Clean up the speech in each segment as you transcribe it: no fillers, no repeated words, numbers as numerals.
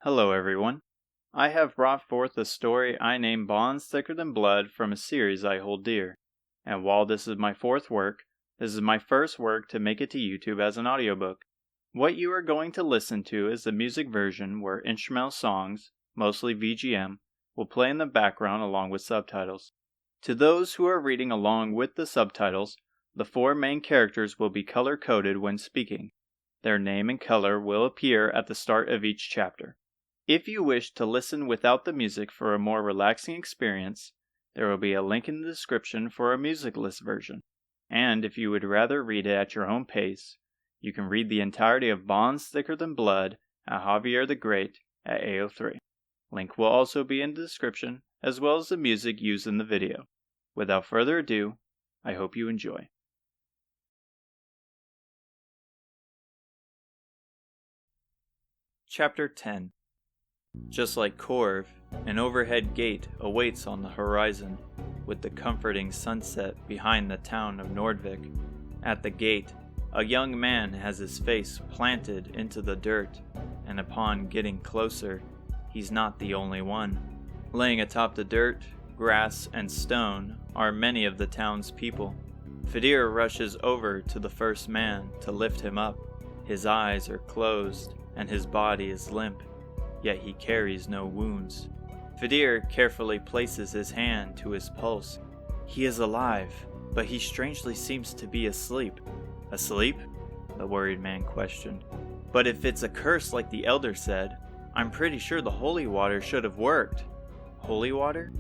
Hello everyone. I have brought forth a story I name Bonds Thicker Than Blood from a series I hold dear. And while this is my fourth work, this is my first work to make it to YouTube as an audiobook. What you are going to listen to is the music version where instrumental songs, mostly VGM, will play in the background along with subtitles. To those who are reading along with the subtitles, the four main characters will be color-coded when speaking. Their name and color will appear at the start of each chapter. If you wish to listen without the music for a more relaxing experience, there will be a link in the description for a musicless version. And if you would rather read it at your own pace, you can read the entirety of Bonds Thicker Than Blood at Javier the Great at AO3. Link will also be in the description, as well as the music used in the video. Without further ado, I hope you enjoy. Chapter 10. Just like Corv, an overhead gate awaits on the horizon, with the comforting sunset behind the town of Nordvik. At the gate, a young man has his face planted into the dirt, and upon getting closer, he's not the only one. Laying atop the dirt, grass, and stone are many of the town's people. Fadir rushes over to the first man to lift him up. His eyes are closed, and his body is limp, yet he carries no wounds. Fadir carefully places his hand to his pulse. He is alive, but he strangely seems to be asleep. Asleep? The worried man questioned. But if it's a curse like the elder said, I'm pretty sure the holy water should have worked. Holy water?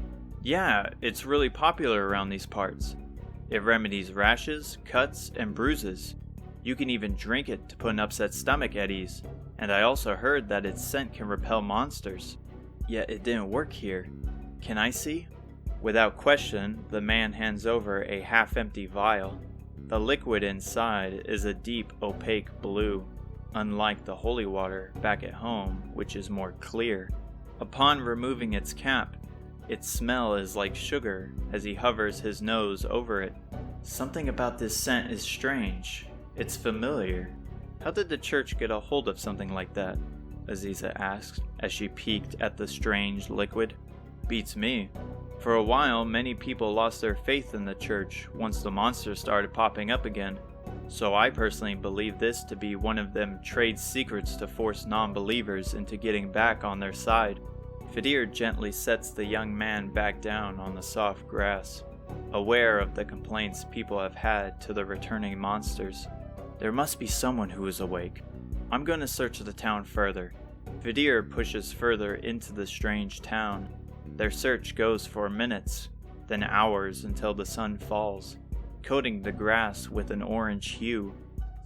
Yeah, it's really popular around these parts. It remedies rashes, cuts, and bruises. You can even drink it to put an upset stomach at ease. And I also heard that its scent can repel monsters. Yet it didn't work here. Can I see? Without question, the man hands over a half-empty vial. The liquid inside is a deep, opaque blue, unlike the holy water back at home, which is more clear. Upon removing its cap, its smell is like sugar as he hovers his nose over it. Something about this scent is strange. It's familiar. How did the church get a hold of something like that? Aziza asked as she peeked at the strange liquid. Beats me. For a while, many people lost their faith in the church once the monsters started popping up again. So I personally believe this to be one of them trade secrets to force non-believers into getting back on their side. Fadir gently sets the young man back down on the soft grass, aware of the complaints people have had to the returning monsters. There must be someone who is awake. I'm going to search the town further. Fadir pushes further into the strange town. Their search goes for minutes, then hours until the sun falls, coating the grass with an orange hue.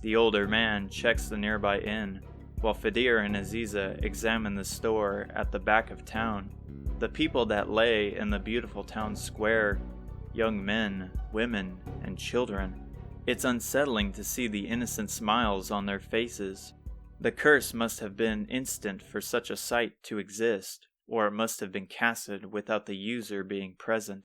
The older man checks the nearby inn, while Fadir and Aziza examine the store at the back of town. The people that lay in the beautiful town square, young men, women, and children. It's unsettling to see the innocent smiles on their faces. The curse must have been instant for such a sight to exist, or it must have been casted without the user being present.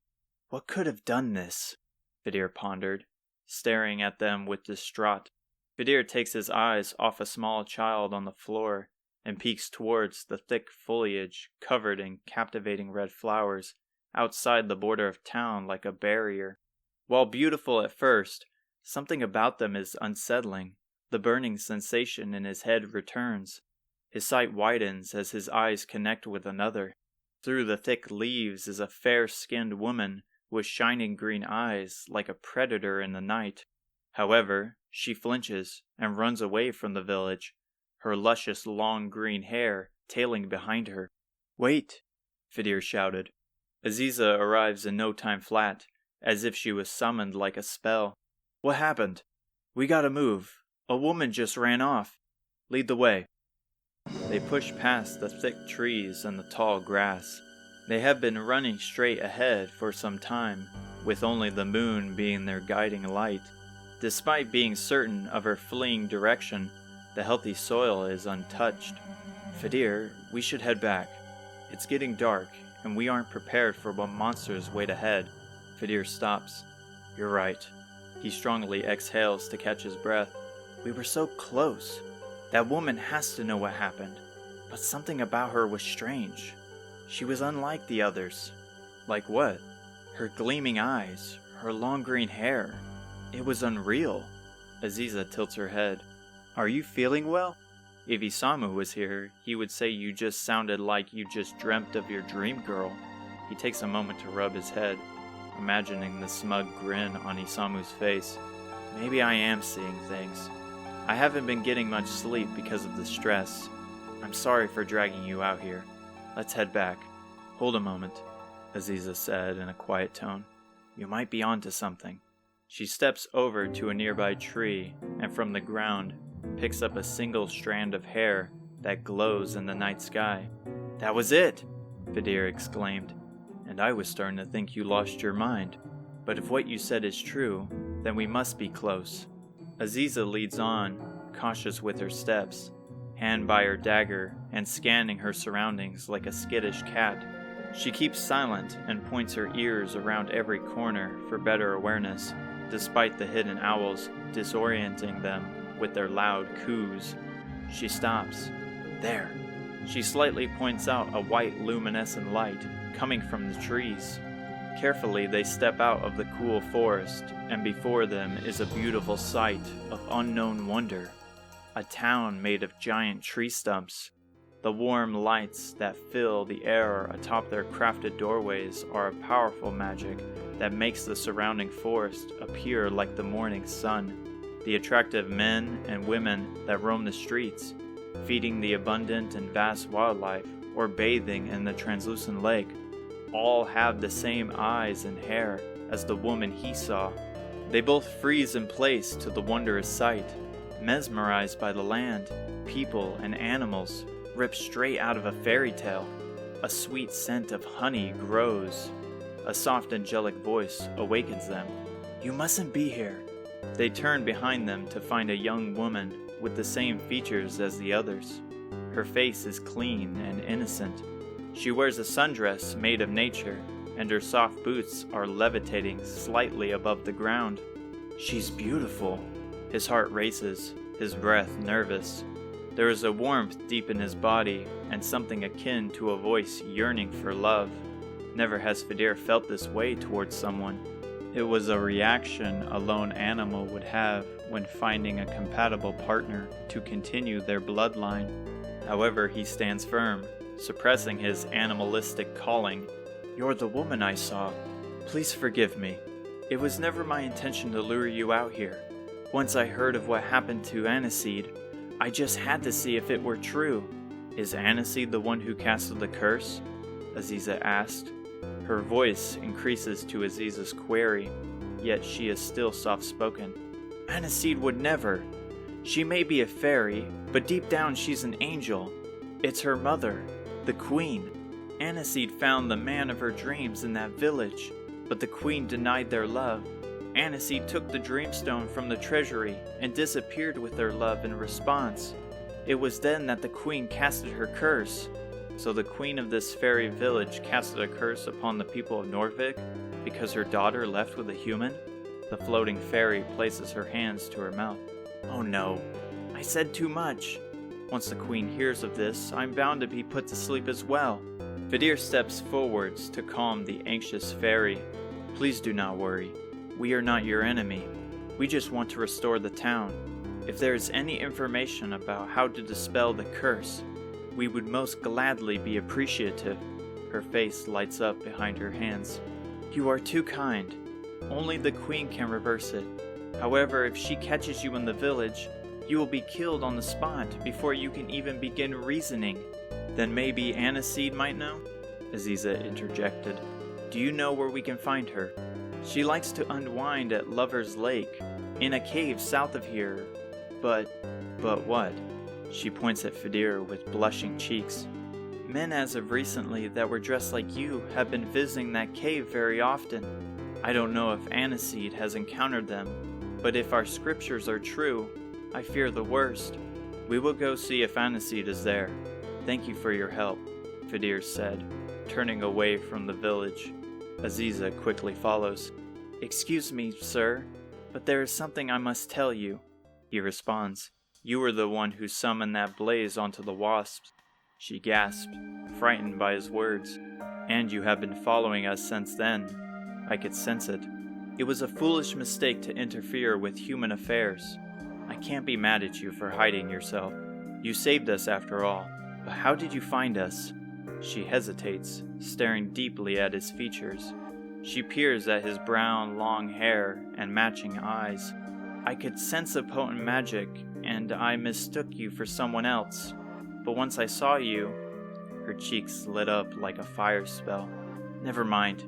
What could have done this? Fadir pondered, staring at them with distraught. Fadir takes his eyes off a small child on the floor and peeks towards the thick foliage covered in captivating red flowers outside the border of town like a barrier. While beautiful at first, something about them is unsettling. The burning sensation in his head returns. His sight widens as his eyes connect with another. Through the thick leaves is a fair-skinned woman with shining green eyes like a predator in the night. However, she flinches and runs away from the village, her luscious long green hair tailing behind her. Wait, Fadir shouted. Aziza arrives in no time flat, as if she was summoned like a spell. What happened? We gotta move. A woman just ran off. Lead the way. They push past the thick trees and the tall grass. They have been running straight ahead for some time, with only the moon being their guiding light. Despite being certain of her fleeing direction, the healthy soil is untouched. Fadir, we should head back. It's getting dark, and we aren't prepared for what monsters wait ahead. Fadir stops. You're right. He strongly exhales to catch his breath. We were so close. That woman has to know what happened. but something about her was strange. She was unlike the others. Like what? Her gleaming eyes, her long green hair. It was unreal. Aziza tilts her head. Are you feeling well? If Isamu was here, he would say you just sounded like you just dreamt of your dream girl. He takes a moment to rub his head, imagining the smug grin on Isamu's face. Maybe I am seeing things. I haven't been getting much sleep because of the stress. I'm sorry for dragging you out here. Let's head back. Hold a moment, Aziza said in a quiet tone. You might be onto something. She steps over to a nearby tree and from the ground picks up a single strand of hair that glows in the night sky. That was it, Fidir exclaimed. And I was starting to think you lost your mind. But if what you said is true, then we must be close. Aziza leads on, cautious with her steps, hand by her dagger and scanning her surroundings like a skittish cat. She keeps silent and points her ears around every corner for better awareness, despite the hidden owls disorienting them with their loud coos. She stops. There. She slightly points out a white luminescent light coming from the trees. Carefully they step out of the cool forest, and before them is a beautiful sight of unknown wonder. A town made of giant tree stumps. The warm lights that fill the air atop their crafted doorways are a powerful magic that makes the surrounding forest appear like the morning sun. The attractive men and women that roam the streets, feeding the abundant and vast wildlife or bathing in the translucent lake, all have the same eyes and hair as the woman he saw. They both freeze in place to the wondrous sight, mesmerized by the land, people, and animals, ripped straight out of a fairy tale. A sweet scent of honey grows. A soft angelic voice awakens them. You mustn't be here. They turn behind them to find a young woman with the same features as the others. Her face is clean and innocent. She wears a sundress made of nature, and her soft boots are levitating slightly above the ground. She's beautiful. His heart races, his breath nervous. There is a warmth deep in his body, and something akin to a voice yearning for love. Never has Fidir felt this way towards someone. It was a reaction a lone animal would have when finding a compatible partner to continue their bloodline. However, he stands firm, suppressing his animalistic calling. You're the woman I saw. Please forgive me. It was never my intention to lure you out here. Once I heard of what happened to Aniseed, I just had to see if it were true. Is Aniseed the one who casted the curse? Aziza asked. Her voice increases to Aziza's query, yet she is still soft-spoken. Aniseed would never. She may be a fairy, but deep down she's an angel. It's her mother, the queen. Aniseed found the man of her dreams in that village, but the queen denied their love. Aniseed took the dreamstone from the treasury and disappeared with their love in response. It was then that the queen casted her curse. So the queen of this fairy village casted a curse upon the people of Nordvik because her daughter left with a human? The floating fairy places her hands to her mouth. Oh no, I said too much. Once the queen hears of this, I'm bound to be put to sleep as well. Fidir steps forwards to calm the anxious fairy. Please do not worry. We are not your enemy. We just want to restore the town. If there is any information about how to dispel the curse, we would most gladly be appreciative. Her face lights up behind her hands. You are too kind. Only the queen can reverse it. However, if she catches you in the village, you will be killed on the spot before you can even begin reasoning. Then maybe Aniseed might know? Aziza interjected. Do you know where we can find her? She likes to unwind at Lover's Lake, in a cave south of here. But what? She points at Fidir with blushing cheeks. Men as of recently that were dressed like you have been visiting that cave very often. I don't know if Aniseed has encountered them, but if our scriptures are true, I fear the worst. We will go see if Aniseed is there. Thank you for your help, Fidir said, turning away from the village. Aziza quickly follows. Excuse me, sir, but there is something I must tell you. He responds. You were the one who summoned that blaze onto the wasps. She gasped, frightened by his words. And you have been following us since then. I could sense it. It was a foolish mistake to interfere with human affairs. I can't be mad at you for hiding yourself. You saved us after all. But how did you find us? She hesitates, staring deeply at his features. She peers at his brown, long hair and matching eyes. I could sense a potent magic, and I mistook you for someone else. But once I saw you... Her cheeks lit up like a fire spell. Never mind.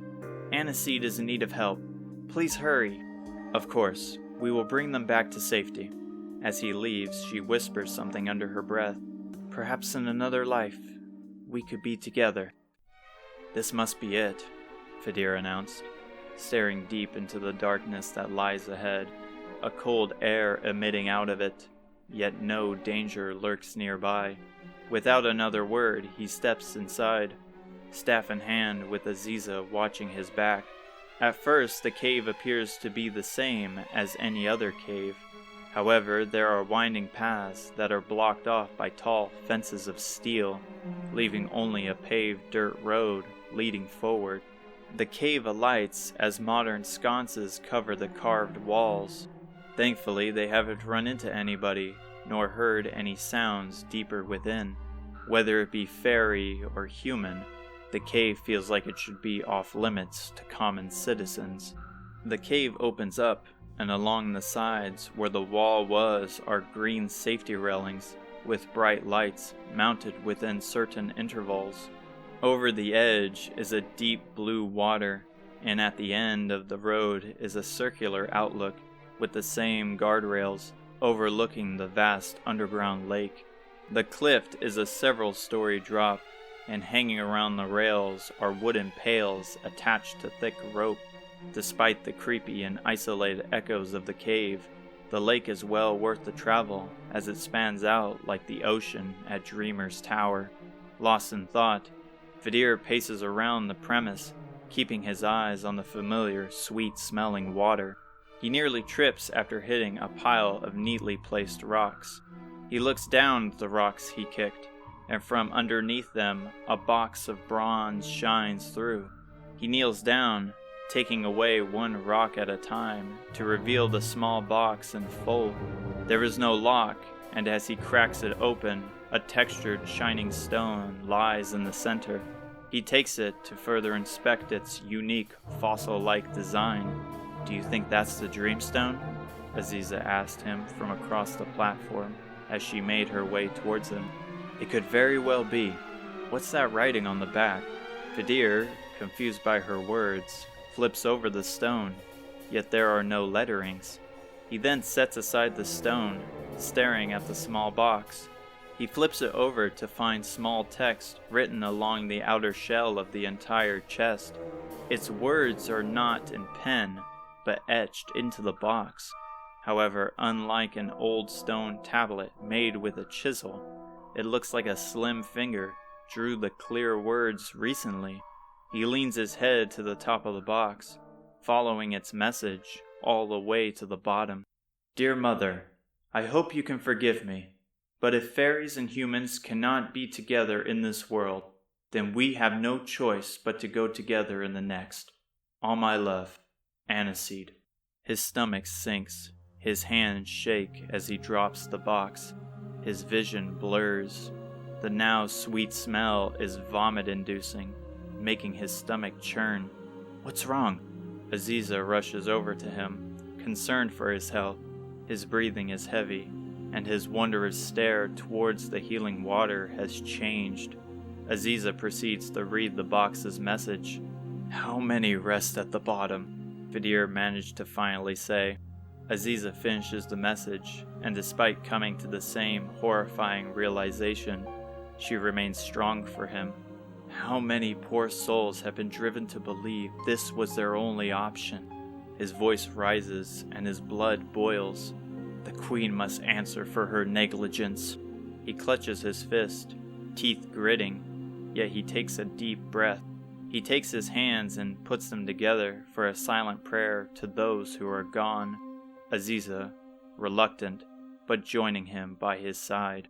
Aniseed is in need of help. Please hurry. Of course, we will bring them back to safety. As he leaves, she whispers something under her breath. Perhaps in another life, we could be together. This must be it, Fadir announced, staring deep into the darkness that lies ahead, a cold air emitting out of it, yet no danger lurks nearby. Without another word, he steps inside, staff in hand with Aziza watching his back. At first, the cave appears to be the same as any other cave. However, there are winding paths that are blocked off by tall fences of steel, leaving only a paved dirt road leading forward. The cave alights as modern sconces cover the carved walls. Thankfully, they haven't run into anybody, nor heard any sounds deeper within. Whether it be fairy or human, the cave feels like it should be off limits to common citizens. The cave opens up, and along the sides where the wall was are green safety railings with bright lights mounted within certain intervals. Over the edge is a deep blue water, and at the end of the road is a circular outlook with the same guardrails overlooking the vast underground lake. The cliff is a several-story drop, and hanging around the rails are wooden pails attached to thick rope. Despite the creepy and isolated echoes of the cave, the lake is well worth the travel as it spans out like the ocean at Dreamer's Tower. Lost in thought, Fadir paces around the premise, keeping his eyes on the familiar, sweet-smelling water. He nearly trips after hitting a pile of neatly placed rocks. He looks down at the rocks he kicked, and from underneath them a box of bronze shines through. He kneels down, taking away one rock at a time to reveal the small box in full. There is no lock, and as he cracks it open, a textured, shining stone lies in the center. He takes it to further inspect its unique, fossil-like design. "Do you think that's the Dreamstone?" Aziza asked him from across the platform as she made her way towards him. "It could very well be. What's that writing on the back?" Fadir, confused by her words, flips over the stone, yet there are no letterings. He then sets aside the stone, staring at the small box. He flips it over to find small text written along the outer shell of the entire chest. Its words are not in pen, but etched into the box. However, unlike an old stone tablet made with a chisel, it looks like a slim finger drew the clear words recently. He leans his head to the top of the box, following its message all the way to the bottom. "Dear Mother, I hope you can forgive me, but if fairies and humans cannot be together in this world, then we have no choice but to go together in the next. All my love, Aniseed." His stomach sinks, his hands shake as he drops the box. His vision blurs. The now sweet smell is vomit-inducing, making his stomach churn. "What's wrong?" Aziza rushes over to him, concerned for his health. His breathing is heavy, and his wondrous stare towards the healing water has changed. Aziza proceeds to read the box's message. "How many rest at the bottom?" Fadir managed to finally say. Aziza finishes the message, and despite coming to the same horrifying realization, she remains strong for him. How many poor souls have been driven to believe this was their only option? His voice rises, and his blood boils. The queen must answer for her negligence. He clutches his fist, teeth gritting, yet he takes a deep breath. He takes his hands and puts them together for a silent prayer to those who are gone. Aziza, reluctant, but joining him by his side.